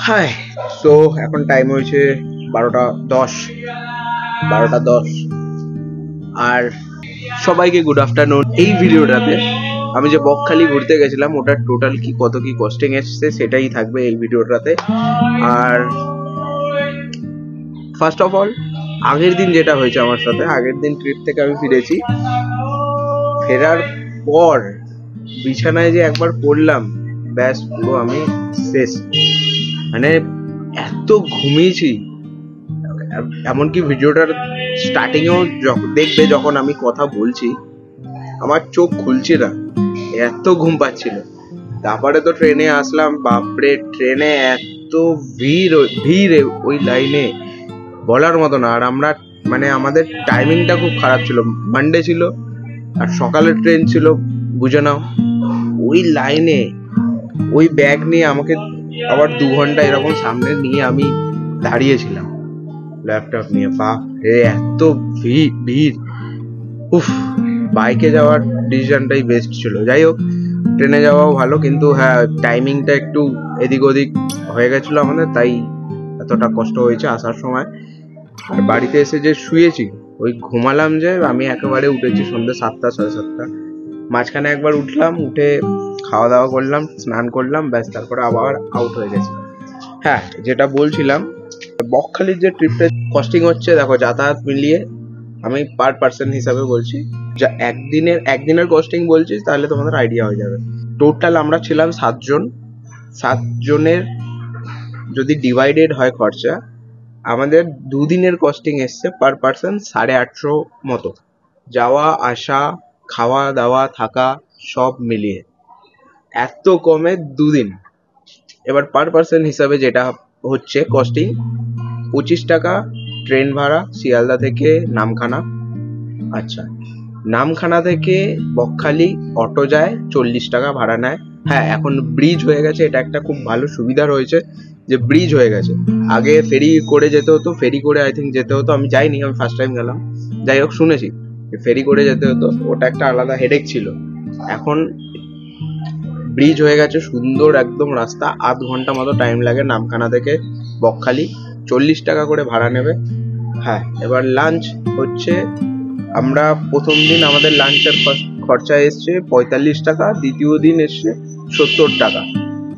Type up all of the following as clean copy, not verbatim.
High, so এখন time হয়েছে 12:10 আর সবাইকে গুড আফটারনুন। এই ভিডিওটাতে আমি যে বকখালি ঘুরতে গেছিলাম ওটার টোটাল কি কত কি কস্টিং এসছে সেটাই থাকবে এই ভিডিওটাতে। আর ফার্স্ট অফ অল আগের দিন যেটা হয়েছে আমার সাথে, আগের দিন ট্রিপ থেকে আমি ফিরেছি, ফেরার পর বিছানায় যে একবার পড়লাম, ব্যাস পুরো আমি শেষ। মানে এত ঘুমিয়েছি, এমনকি ভিডিওটার স্টার্টিংয়েও দেখবে যখন আমি কথা বলছি আমার চোখ খুলছে না, এত ঘুম পাচ্ছিল। তারপরে তো ট্রেনে আসলাম, বাপরে ট্রেনে এত ভিড় ওই লাইনে বলার মতো না। আর আমরা মানে আমাদের টাইমিংটা খুব খারাপ ছিল, মানডে ছিল আর সকালের ট্রেন ছিল, বুঝে নাও। ওই লাইনে ওই ব্যাগ নিয়ে আমাকে আবার 2 ঘন্টা এরকম সামনে নিয়ে আমি দাঁড়িয়েছিলাম ল্যাপটপ নিয়ে। বাপরে এত ভিড়। উফ, বাইকে যাওয়ার ডিসিশনটাই বেস্ট ছিল। যাই হোক, ট্রেনে যাওয়াও ভালো, কিন্তু হ্যাঁ টাইমিংটা একটু এদিক ওদিক হয়ে গেছিলো আমাদের, তাই এতটা কষ্ট হয়েছে আসার সময়। আর বাড়িতে এসে যে শুয়েছি, ওই ঘুমালাম যে আমি, একেবারে উঠেছি সন্ধ্যে 7টা 7:30। মাঝখানে একবার উঠলাম, উঠে খাওয়া দাওয়া করলাম, স্নান করলাম, ব্যাস তারপরে আবার আউট হয়ে গেছি। হ্যাঁ, যেটা বলছিলাম, বকখালির যে ট্রিপটা কস্টিং হচ্ছে, দেখো যাতায়াত মিলিয়ে আমি পার পার্সন হিসাবে বলছি, যা একদিনের কস্টিং বলছি তাহলে তোমাদের আইডিয়া হয়ে যাবে। টোটাল আমরা ছিলাম 7 জন। 7 জনের যদি ডিভাইডেড হয় খরচা, আমাদের 2 দিনের কস্টিং এসছে পার পার্সন 850 মতো, যাওয়া আসা খাওয়া দাওয়া থাকা সব মিলিয়ে এত কমে 2 দিন। এবার পার পার্সন হিসাবে যেটা হচ্ছে কস্টিং, 25 টাকা ট্রেন ভাড়া শিয়ালদা থেকে নামখানা। আচ্ছা, নামখানা থেকে বকখালি অটো যায়, 40 টাকা ভাড়া নেয়। হ্যাঁ, এখন ব্রিজ হয়ে গেছে, এটা একটা খুব ভালো সুবিধা রয়েছে যে ব্রিজ হয়ে গেছে। আগে ফেরি করে যেতে হতো, ফেরি করে আই থিঙ্ক যেতে হতো, আমি যাইনি, আমি ফার্স্ট টাইম গেলাম। যাই হোক, শুনেছি ফেরি করে যেতে হতো, ওটা একটা আলাদা হেডেক ছিল। এখন ব্রিজ হয়ে গেছে, সুন্দর একদম রাস্তা, 8 ঘন্টা মতো টাইম লাগে নামখানা থেকে বকখালি, 40 টাকা করে ভাড়া নেবে। হ্যাঁ, এবার লাঞ্চ হচ্ছে, আমরা প্রথম দিন আমাদের লাঞ্চের খরচা এসছে 45 টাকা, দ্বিতীয় দিন এসছে 70 টাকা।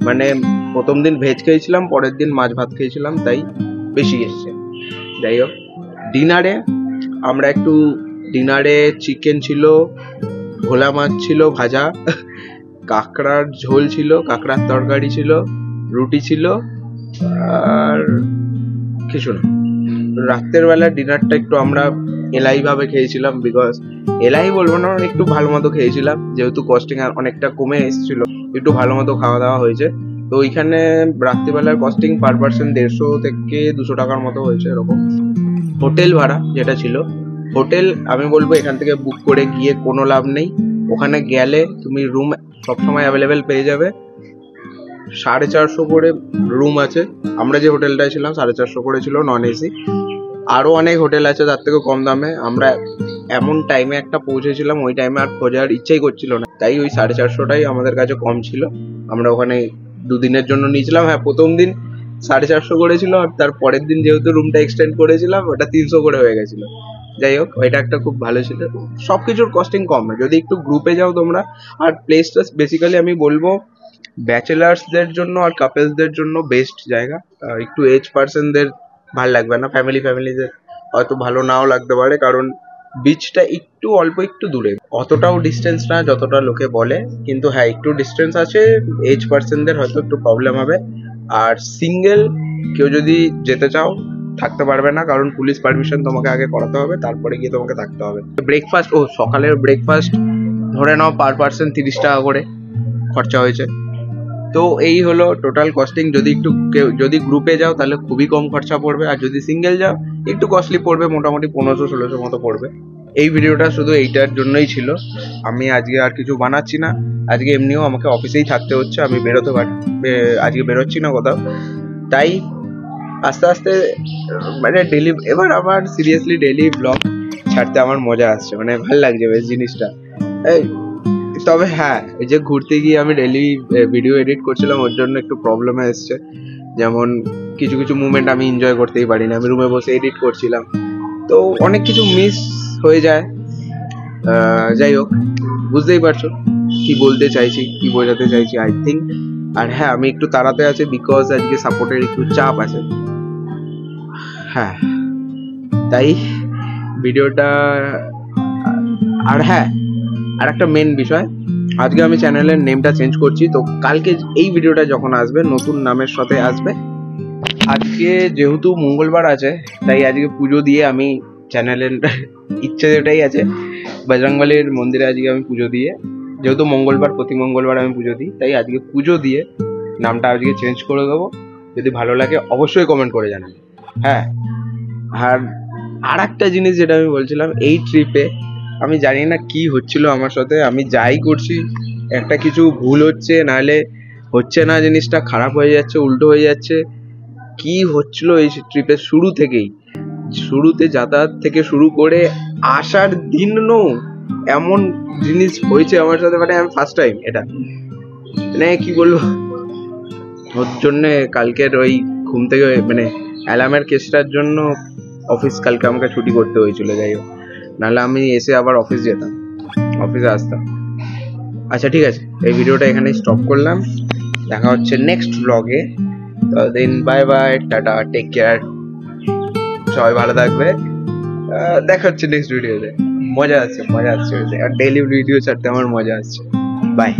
মানে প্রথম দিন ভেজ খেয়েছিলাম, পরের দিন মাছ ভাত খেয়েছিলাম, তাই বেশি এসছে। যাই হোক, ডিনারে চিকেন ছিল, ভোলা মাছ ছিল ভাজা, কাঁকড়ার ঝোল ছিল, কাঁকড়ার তরকারি ছিল, রুটি ছিল, আর কিছু না। রাত্রের বেলা ডিনারটা একটু আমরা এলাই ভাবে খেয়েছিলাম, বিকজ এলাই বলবো না, একটু ভালো মতো খেয়েছিলাম, যেহেতু কস্টিং অনেকটা কমে এসেছিল, একটু ভালো মতো খাওয়া দাওয়া হয়েছে। তো ওইখানে রাত্রিবেলার কস্টিং পার পার্সন 150 থেকে 200 টাকার মতো হয়েছে এরকম। হোটেল ভাড়া যেটা ছিল, হোটেল আমি বলবো এখান থেকে বুক করে গিয়ে কোনো লাভ নেই। ওখানে গেলে তুমি রুম সবসময় অ্যাভেলেবেল পেয়ে যাবে। 450 করে রুম আছে। আমরা যে হোটেলটায় ছিলাম 450 করে ছিল, নন এসি। আরো অনেক হোটেল আছে তার থেকে কম দামে। আমরা এমন টাইমে একটা পৌঁছেছিলাম, ওই টাইমে আর খোঁজার ইচ্ছাই করছিল না, তাই ওই 450টাই আমাদের কাছে কম ছিল। আমরা ওখানে 2 দিনের জন্য নিয়েছিলাম। হ্যাঁ, প্রথম দিন 450 করেছিল, আর তার পরের দিন যেহেতু রুমটা এক্সটেন্ড করেছিলাম, ওটা 300 করে হয়ে গেছিল। যাই হোক, ওইটা একটা খুব ভালো ছিল। সবকিছুর কস্টিং কম, যদি একটু গ্রুপে যাও তোমরা। আর প্লেসটা বেসিক্যালি আমি বলবো ব্যাচেলার্সদের জন্য আর কাপলসদের জন্য বেস্ট জায়গা। একটু এজ পার্সনদের ভালো লাগবে না, ফ্যামিলিদের হয়তো ভালো নাও লাগতে পারে, কারণ বিচটা অল্প একটু দূরে, অতটাও ডিস্টেন্স না যতটা লোকে বলে, কিন্তু হ্যাঁ একটু ডিস্টেন্স আছে। এজ পার্সনদের হয়তো একটু প্রবলেম হবে। আর সিঙ্গেল কেউ যদি যেতে চাও থাকতে পারবে না, কারণ পুলিশ পারমিশন তোমাকে আগে করাতে হবে, তারপরে গিয়ে তোমাকে থাকতে হবে। ব্রেকফাস্ট, সকালের ব্রেকফাস্ট ধরে নাও পার পার্সন 30 টাকা করে খরচা হয়েছে। তো এই হলো টোটাল কস্টিং। যদি গ্রুপে যাও তাহলে খুবই কম খরচা পড়বে, আর যদি সিঙ্গেল যাও একটু কস্টলি পড়বে, মোটামুটি 1500-1600 মতো পড়বে। এই ভিডিওটা শুধু এইটার জন্যই ছিল। আমি আজকে আর কিছু বানাচ্ছি না, আজকে এমনিও আমাকে অফিসেই থাকতে হচ্ছে, আমি আজকে বেরোচ্ছি না কোথাও, তাই আস্তে আস্তে মানে ডেলি, এবার আমার সিরিয়াসলি ডেলি ব্লগ ছাড়তে আমার মজা আসছে, মানে ভাল লাগছে বেশ জিনিসটা। এই তবে হ্যাঁ, এই যে ঘুরতে গিয়ে আমি ডেইলি ভিডিও এডিট করছিলাম, ওর জন্য একটু প্রবলেমে এসছে। যেমন কিছু কিছু মুভমেন্ট আমি এনজয় করতেই পারি না, আমি রুমে বসে এডিট করছিলাম, তো অনেক কিছু মিস হয়ে যায়। যাই হোক, বুঝতেই পারছো কি বলতে চাইছি, কি বোঝাতে চাইছি আই থিঙ্ক। আর হ্যাঁ, আমি একটু তাড়াতে আছি বিকজ আজকে সাপোর্টের একটু চাপ আছে। হ্যাঁ, তাই ভিডিওটা। আর হ্যাঁ, আর একটা মেন বিষয়, আজকে আমি চ্যানেলের নেমটা চেঞ্জ করছি, তো কালকে এই ভিডিওটা যখন আসবে নতুন নামের সাথে আসবে। আজকে যেহেতু মঙ্গলবার আছে, তাই আজকে পুজো দিয়ে আমি চ্যানেলের ইচ্ছে যেটাই আছে, বজরংবলীর মন্দিরে আজকে আমি পুজো দিয়ে, যেহেতু মঙ্গলবার, প্রতি মঙ্গলবার আমি পুজো দিই, তাই আজকে পুজো দিয়ে নামটা আজকে চেঞ্জ করে দেবো। যদি ভালো লাগে অবশ্যই কমেন্ট করে জানাবে। হ্যাঁ, আর একটা জিনিস যেটা আমি বলছিলাম, এই ট্রিপে আমি জানি না কি হচ্ছিল আমার সাথে, আমি যাই করছি একটা কিছু ভুল হচ্ছে, নাহলে হচ্ছে না, জিনিসটা খারাপ হয়ে যাচ্ছে, উল্টো হয়ে যাচ্ছে। কি হচ্ছিল এই ট্রিপের শুরুতে যাতায়াত থেকে শুরু করে আসার দিনও এমন জিনিস হয়েছে আমার সাথে, মানে আমি ফার্স্ট টাইম এটা, মানে কি বলবো, ওর জন্য কালকের ওই ঘুম থেকে মানে অ্যালার্মের কেসটার জন্য অফিস কালকে আমাকে ছুটি করতে হয়েছিল। যাই হোক, নাহলে আমি এসে আবার অফিস যেতাম, অফিসে আসতাম। আচ্ছা ঠিক আছে, এই ভিডিওটা এখানে স্টপ করলাম, দেখা হচ্ছে নেক্সট ব্লগে। ততদিন bye bye, tata, take care, সবাই ভালো থাকবে। দেখা হচ্ছে নেক্সট ভিডিওতে। মজা আসছে আর ডেইলি ভিডিও ছাড়তে আমার মজা আসছে। বাই।